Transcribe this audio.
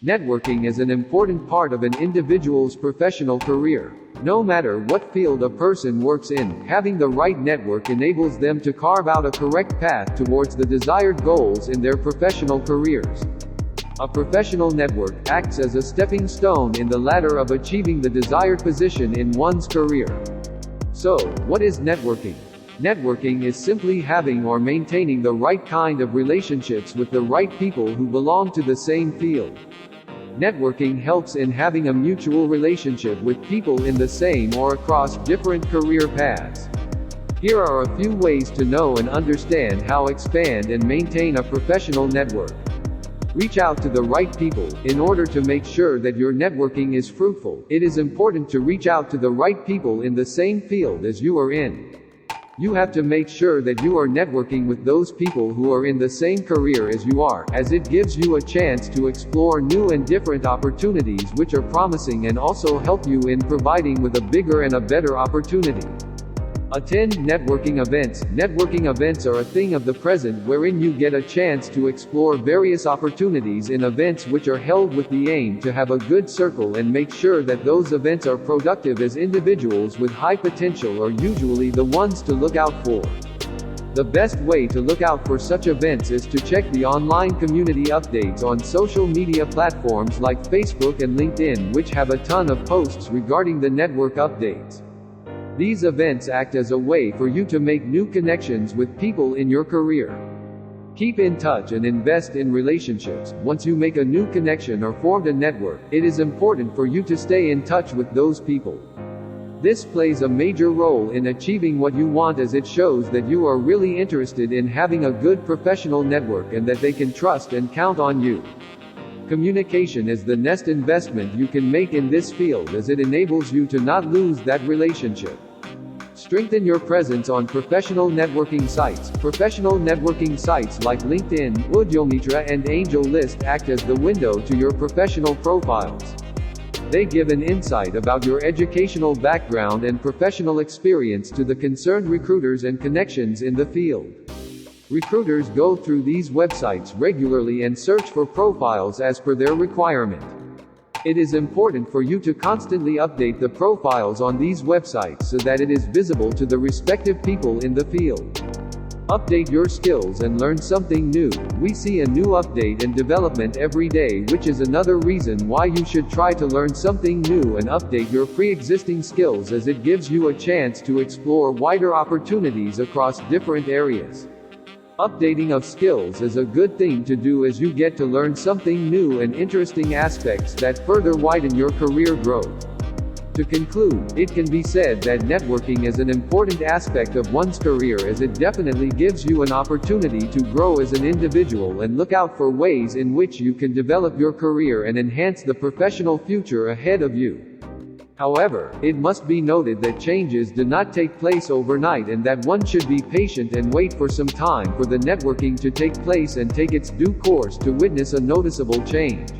Networking is an important part of an individual's professional career. No matter what field a person works in, having the right network enables them to carve out a correct path towards the desired goals in their professional careers. A professional network acts as a stepping stone in the ladder of achieving the desired position in one's career. So, what is networking? Networking is simply having or maintaining the right kind of relationships with the right people who belong to the same field. Networking helps in having a mutual relationship with people in the same or across different career paths. Here are a few ways to know and understand how to expand and maintain a professional network. Reach out to the right people. In order to make sure that your networking is fruitful, it is important to reach out to the right people in the same field as you are in. You have to make sure that you are networking with those people who are in the same career as you are, as it gives you a chance to explore new and different opportunities which are promising and also help you in providing with a bigger and a better opportunity. Attend networking events. Networking events are a thing of the present wherein you get a chance to explore various opportunities in events which are held with the aim to have a good circle and make sure that those events are productive, as individuals with high potential are usually the ones to look out for. The best way to look out for such events is to check the online community updates on social media platforms like Facebook and LinkedIn, which have a ton of posts regarding the network updates. These events act as a way for you to make new connections with people in your career. Keep in touch and invest in relationships. Once you make a new connection or formed a network, it is important for you to stay in touch with those people. This plays a major role in achieving what you want, as it shows that you are really interested in having a good professional network and that they can trust and count on you. Communication is the next investment you can make in this field, as it enables you to not lose that relationship. Strengthen your presence on professional networking sites. Professional networking sites like LinkedIn, Udyomitra and AngelList act as the window to your professional profiles. They give an insight about your educational background and professional experience to the concerned recruiters and connections in the field. Recruiters go through these websites regularly and search for profiles as per their requirement. It is important for you to constantly update the profiles on these websites so that it is visible to the respective people in the field. Update your skills and learn something new. We see a new update and development every day, which is another reason why you should try to learn something new and update your pre-existing skills, as it gives you a chance to explore wider opportunities across different areas. Updating of skills is a good thing to do, as you get to learn something new and interesting aspects that further widen your career growth. To conclude, it can be said that networking is an important aspect of one's career, as it definitely gives you an opportunity to grow as an individual and look out for ways in which you can develop your career and enhance the professional future ahead of you. However, it must be noted that changes do not take place overnight, and that one should be patient and wait for some time for the networking to take place and take its due course to witness a noticeable change.